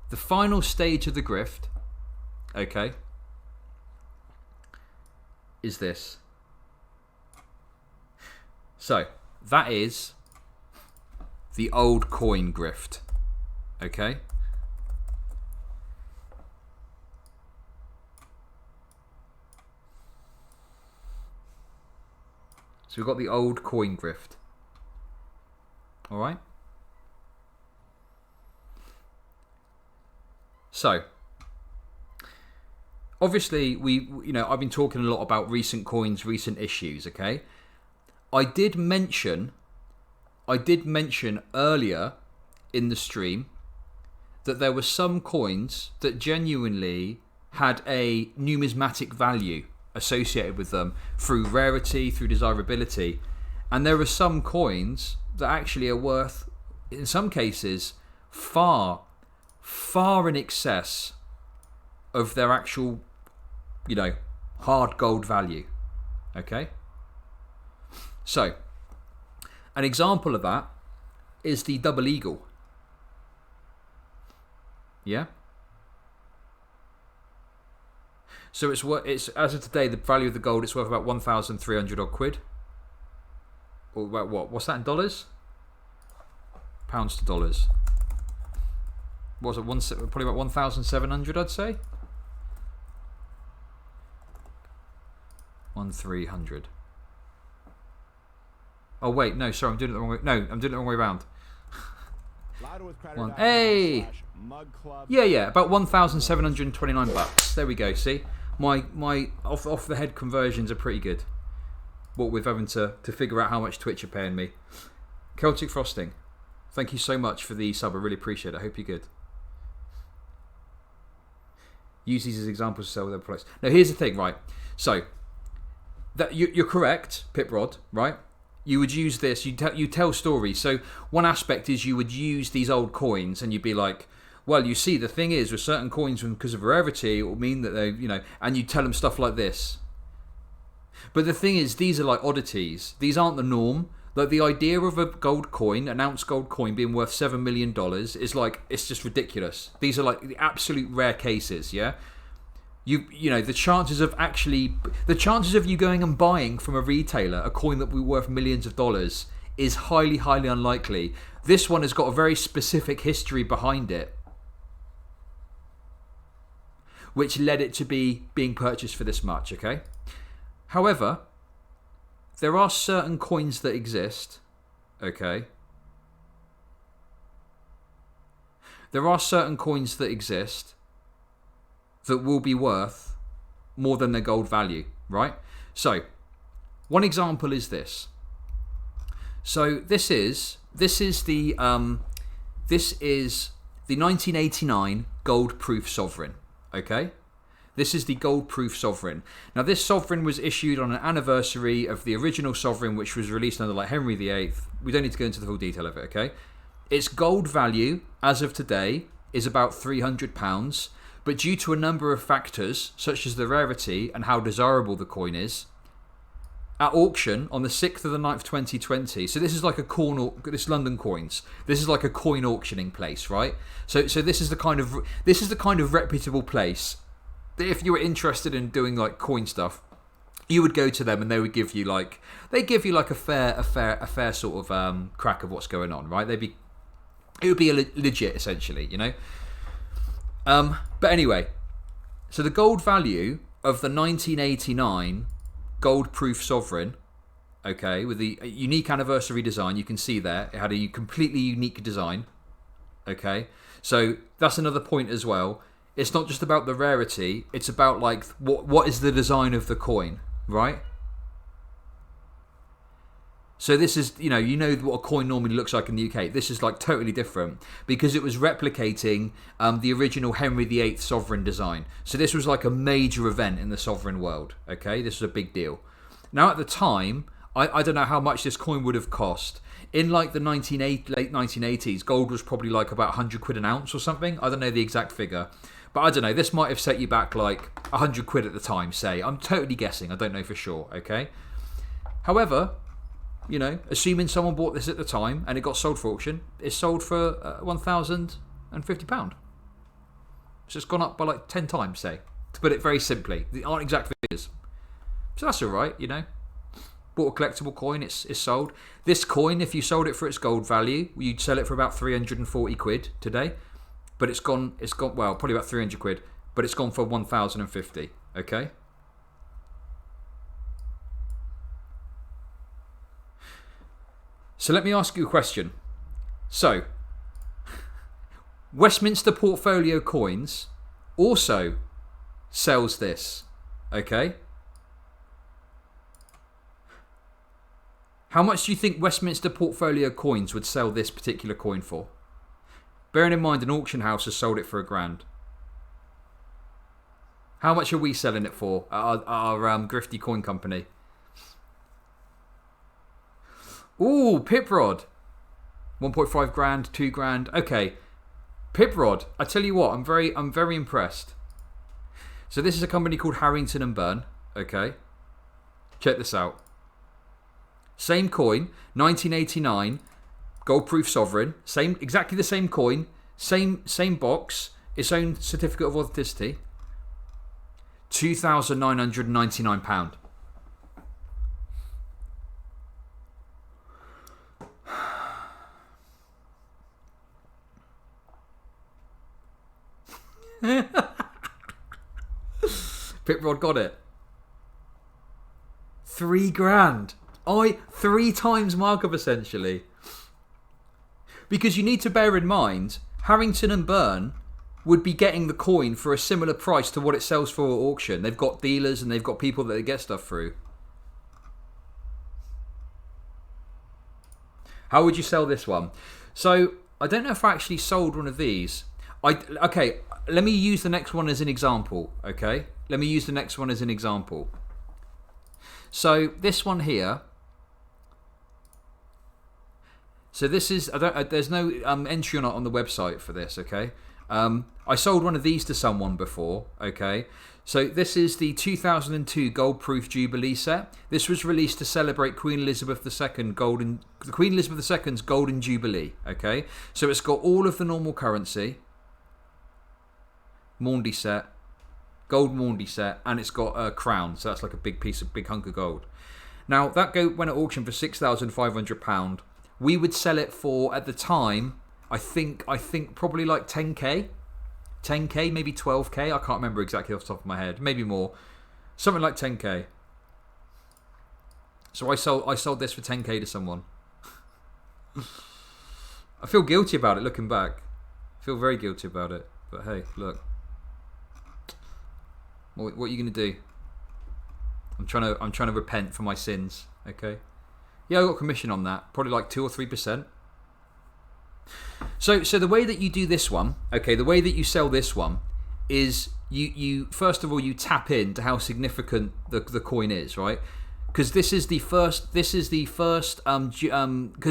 The final stage of the grift, okay, is this. So, that is the old coin grift, okay? So we've got the old coin grift. All right? So, obviously, I've been talking a lot about recent coins, recent issues, okay? I did mention earlier in the stream that there were some coins that genuinely had a numismatic value associated with them through rarity, through desirability. And there are some coins that actually are worth, in some cases, far in excess of their actual, hard gold value. Okay? So, an example of that is the double eagle. Yeah? So it's as of today, the value of the gold, it's worth about 1,300 odd quid. Or about what? What's that in dollars? Pounds to dollars. What was it? Probably about 1,700, I'd say. 1,300. Oh wait, no, sorry, I'm doing it the wrong way. No, I'm doing it the wrong way around. Hey, yeah, about 1,729 bucks. There we go. See, my off the head conversions are pretty good. What with having to figure out how much Twitch are paying me. Celtic Frosting, thank you so much for the sub. I really appreciate it. I hope you're good. Use these as examples to sell their products. Now, here's the thing, right? So, that you're correct, Piprod, right? You would use this, you tell stories. So, one aspect is you would use these old coins and you'd be like, well, you see, the thing is, with certain coins, because of rarity, it will mean that they, and you tell them stuff like this. But the thing is, these are like oddities. These aren't the norm. Like, the idea of a gold coin, an ounce gold coin being worth $7 million is like, it's just ridiculous. These are like the absolute rare cases, yeah? The chances of you going and buying from a retailer a coin that will be worth millions of dollars is highly, highly unlikely. This one has got a very specific history behind it, which led it to be being purchased for this much, okay? However, there are certain coins that exist, okay? There are certain coins that exist that will be worth more than their gold value, right? So, one example is this. So this is the 1989 gold proof sovereign, okay? This is the gold proof sovereign. Now, this sovereign was issued on an anniversary of the original sovereign, which was released under like Henry VIII. We don't need to go into the full detail of it, okay? Its gold value, as of today, is about £300, but due to a number of factors, such as the rarity and how desirable the coin is, at auction on the 6th of the 9th, 2020. So this is like this London Coins. This is like a coin auctioning place, right? So this is the kind of reputable place that if you were interested in doing like coin stuff, you would go to them and they would give you like a fair sort of crack of what's going on, right? It would be legit essentially, But anyway, so the gold value of the 1989 gold proof sovereign, okay, with the unique anniversary design, you can see there, it had a completely unique design, okay? So that's another point as well. It's not just about the rarity, it's about like what is the design of the coin, right? So this is, you know what a coin normally looks like in the UK. This is like totally different because it was replicating the original Henry VIII sovereign design. So this was like a major event in the sovereign world, okay? This was a big deal. Now at the time, I don't know how much this coin would have cost. In like the late 1980s, gold was probably like about 100 quid an ounce or something. I don't know the exact figure. But I don't know, this might have set you back like 100 quid at the time, say. I'm totally guessing, I don't know for sure, okay? However, assuming someone bought this at the time and it got sold for auction, it's sold for £1,050. So it's gone up by like 10 times, say. To put it very simply. They aren't exact figures. So that's alright, you know. Bought a collectible coin, it's sold. This coin, if you sold it for its gold value, you'd sell it for about 340 quid today. But it's gone, well, probably about 300 quid. But it's gone for 1,050, okay? So let me ask you a question. So, Westminster Portfolio Coins also sells this, okay? How much do you think Westminster Portfolio Coins would sell this particular coin for? Bearing in mind an auction house has sold it for £1,000. How much are we selling it for at our Grifty Coin Company? Ooh, Pip Rod. 1.5 grand, 2 grand. Okay. Pip Rod, I tell you what, I'm very impressed. So this is a company called Harrington and Byrne, okay? Check this out. Same coin, 1989, gold-proof sovereign, exactly the same coin, same box, its own certificate of authenticity. £2,999. Pip Rod got it. 3 grand. 3 times markup essentially. Because you need to bear in mind, Harrington and Byrne would be getting the coin for a similar price to what it sells for at auction. They've got dealers and they've got people that they get stuff through. How would you sell this one? So, I don't know if I actually sold one of these. Okay, let me use the next one as an example, okay? Let me use the next one as an example. So, this one here. So this is, there's no entry on the website for this, okay? I sold one of these to someone before, okay? So this is the 2002 Gold Proof Jubilee set. This was released to celebrate Queen Elizabeth II's Golden Jubilee, okay? So it's got all of the normal currency, Maundy set, gold Maundy set, and it's got a crown, so that's like a big hunk of gold. Now, that went at auction for £6,500. We would sell it for, at the time, I think probably like 10k, maybe 12k. I can't remember exactly off the top of my head. Maybe more, something like 10k. So I sold this for 10k to someone. I feel guilty about it looking back. I feel very guilty about it. But hey, look, what are you gonna do? I'm trying to repent for my sins. Okay. Yeah, I got commission on that. Probably like 2 or 3%. So the way that you do this one, okay, the way that you sell this one is you first of all you tap into how significant the coin is, right? Because this is the first because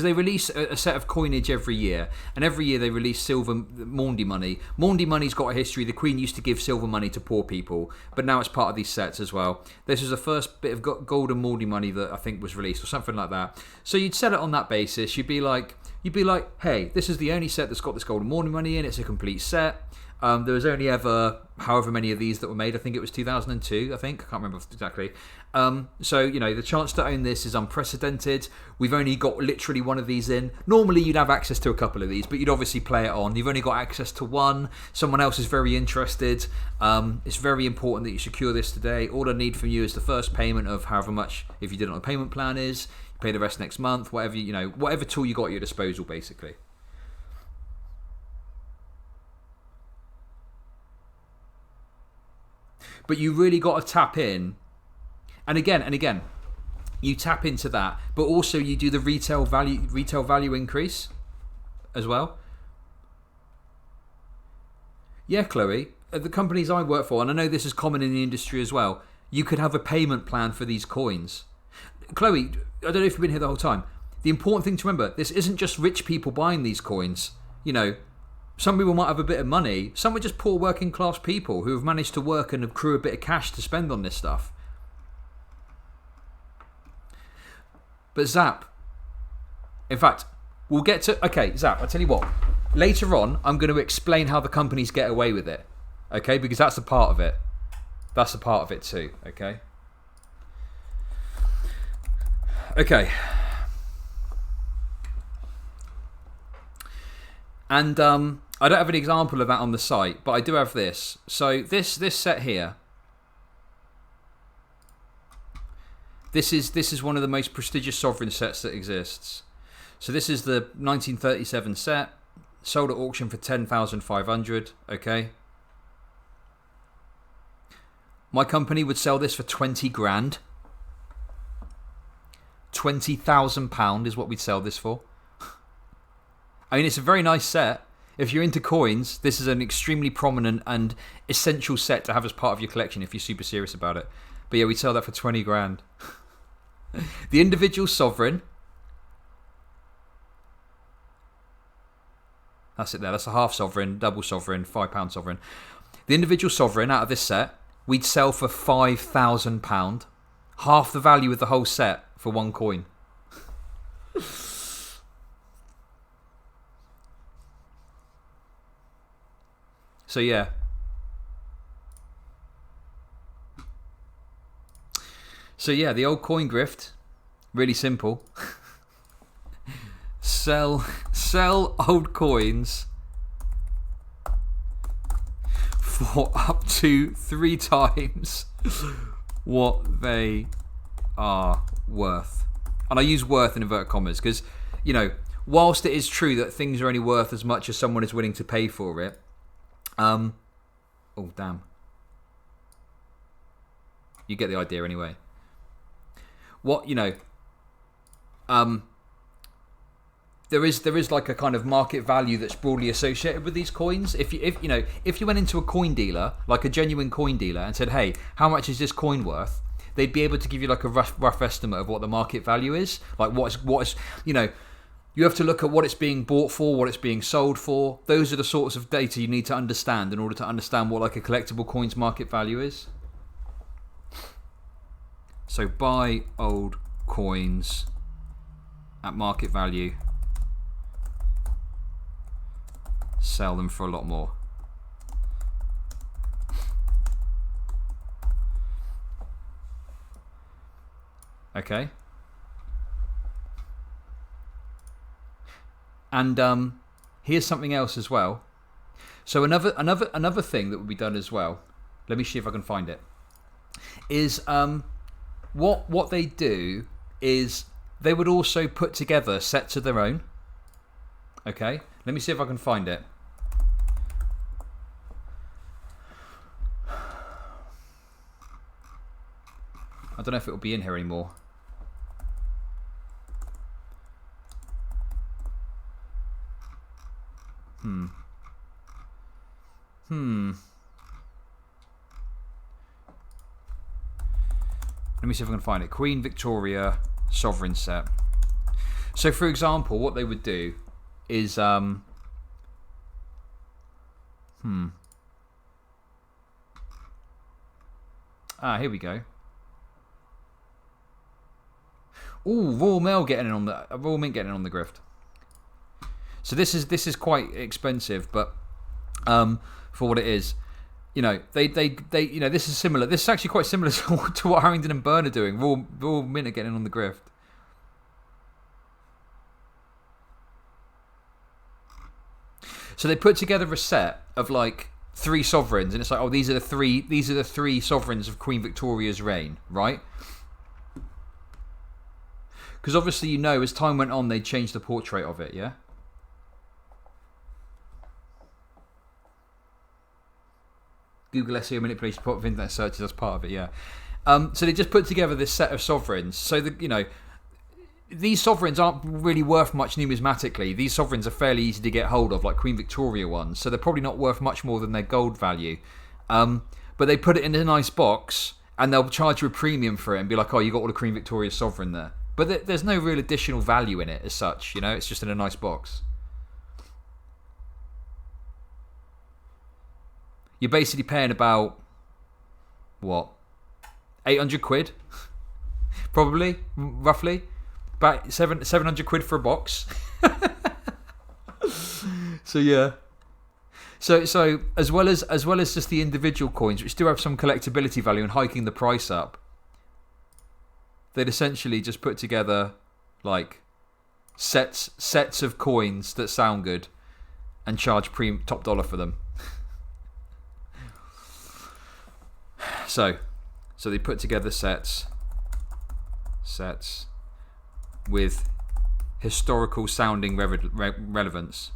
they release a set of coinage every year, and every year they release silver Maundy money. Maundy money's got a history. The Queen used to give silver money to poor people, but now it's part of these sets as well. This was the first bit of golden Maundy money that I think was released, or something like that. So you'd sell it on that basis. You'd be like, hey, this is the only set that's got this golden Maundy money in. It's a complete set. There was only ever however many of these that were made. I think it was 2002. I can't remember exactly. So, you know, the chance to own this is unprecedented. We've only got literally one of these in. Normally you'd have access to a couple of these, but you'd obviously play it on. You've only got access to one. Someone else is very interested. It's very important that you secure this today. All I need from you is the first payment of however much, if you did it on a payment plan, is. You pay the rest next month, whatever tool you got at your disposal, basically. But you really got to tap in, and again, you tap into that. But also you do the retail value increase as well. Yeah, Chloe, the companies I work for, and I know this is common in the industry as well. You could have a payment plan for these coins. Chloe, I don't know if you've been here the whole time. The important thing to remember: this isn't just rich people buying these coins. You know. Some people might have a bit of money. Some are just poor working class people who have managed to work and accrue a bit of cash to spend on this stuff. But Zap, in fact, we'll get to... Okay, Zap, I'll tell you what. Later on, I'm going to explain how the companies get away with it. Okay, because that's a part of it. That's a part of it too. Okay. Okay. And I don't have an example of that on the site, but I do have this. So this set here. This is one of the most prestigious sovereign sets that exists. So this is the 1937 set, sold at auction for 10,500. Okay. My company would sell this for 20 grand. £20,000 is what we'd sell this for. I mean, it's a very nice set. If you're into coins, this is an extremely prominent and essential set to have as part of your collection if you're super serious about it. But yeah, we'd sell that for 20 grand. The individual sovereign. That's it there. That's a half sovereign, double sovereign, £5 sovereign. The individual sovereign out of this set, we'd sell for £5,000. Half the value of the whole set for one coin. So yeah. So yeah, the old coin grift, really simple. Sell old coins for up to 3 times what they are worth. And I use worth in inverted commas because, you know, whilst it is true that things are only worth as much as someone is willing to pay for it, oh damn, you get the idea anyway. What, you know, there is like a kind of market value that's broadly associated with these coins. If you went into a coin dealer, like a genuine coin dealer, and said, hey, how much is this coin worth? They'd be able to give you like a rough estimate of what the market value is. Like what is, you know, you have to look at what it's being bought for, what it's being sold for. Those are the sorts of data you need to understand in order to understand what like a collectible coin's market value is. So buy old coins at market value. Sell them for a lot more. Okay. And here's something else as well. So another thing that would be done as well. Let me see if I can find it. Is what they do is they would also put together sets of their own. Okay. Let me see if I can find it. I don't know if it will be in here anymore. Let me see if I can find it. Queen Victoria sovereign set. So, for example, what they would do is here we go. Ooh, Royal Mint getting in on the grift. So this is quite expensive, but for what it is, you know, they you know, this is similar. This is actually quite similar to what Harrington and Byrne are doing. Royal Mint are getting in on the grift. So they put together a set of like 3 sovereigns, and it's like, oh, these are the three sovereigns of Queen Victoria's reign, right? Because obviously, you know, as time went on, they changed the portrait of it, yeah? Google SEO manipulation, part of internet searches, that's part of it, yeah. So they just put together this set of sovereigns. So, you know, these sovereigns aren't really worth much numismatically. These sovereigns are fairly easy to get hold of, like Queen Victoria ones. So they're probably not worth much more than their gold value. But they put it in a nice box, and they'll charge you a premium for it and be like, oh, you got all the Queen Victoria sovereign there. But there's no real additional value in it as such, you know? It's just in a nice box. You're basically paying about, what, 800 quid? Probably, roughly. About 700 quid for a box. So, yeah. So as well as just the individual coins, which do have some collectability value and hiking the price up, they'd essentially just put together like sets of coins that sound good and charge top dollar for them. So they put together sets with historical sounding relevance.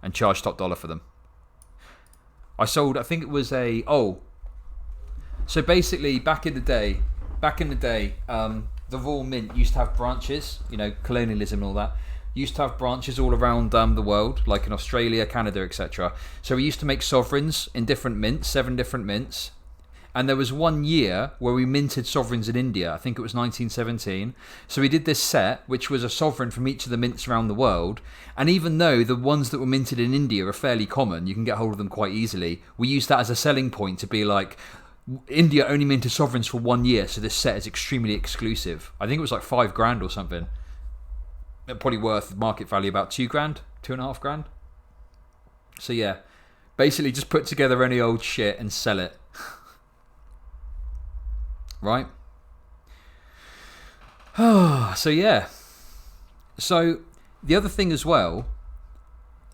And charge top dollar for them. I sold, I think it was so basically back in the day, the Royal Mint used to have branches, colonialism and all that, used to have branches all around the world, like in Australia, Canada, etc. So we used to make sovereigns in different mints, 7 different mints. And there was one year where we minted sovereigns in India. I think it was 1917. So we did this set, which was a sovereign from each of the mints around the world. And even though the ones that were minted in India are fairly common, you can get hold of them quite easily, we used that as a selling point to be like, India only minted sovereigns for 1 year, so this set is extremely exclusive. I think it was like $5,000 or something. Probably worth market value about $2,000, $2,500. So yeah, basically just put together any old shit and sell it. Right? So yeah. So the other thing as well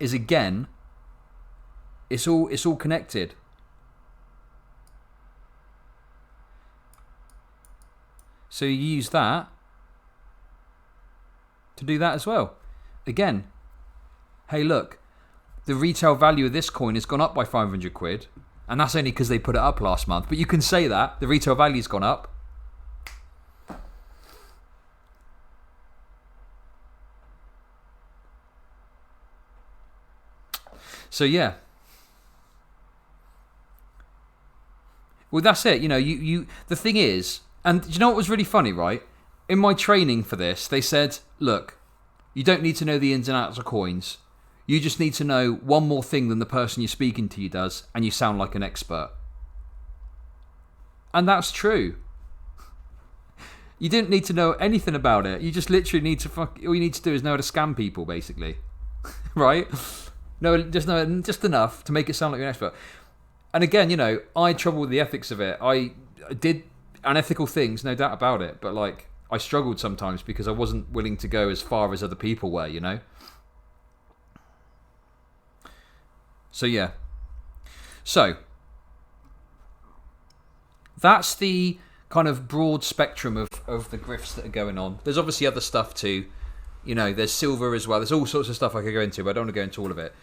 is, again, it's all connected. So you use that to do that as well. Again, hey look, the retail value of this coin has gone up by 500 quid. And that's only because they put it up last month. But you can say that. The retail value's gone up. So, yeah. Well, that's it. You the thing is, and do you know what was really funny, right? In my training for this, they said, look, you don't need to know the ins and outs of coins. You just need to know one more thing than the person you're speaking to does, and you sound like an expert. And that's true. You didn't need to know anything about it. You just literally need to all you need to do is know how to scam people, basically. Right? No, just enough to make it sound like you're an expert. And again, I had trouble with the ethics of it. I did unethical things, no doubt about it, but like I struggled sometimes because I wasn't willing to go as far as other people were, So yeah. So that's the kind of broad spectrum of the grifts that are going on. There's obviously other stuff too. There's silver as well. There's all sorts of stuff I could go into, but I don't want to go into all of it.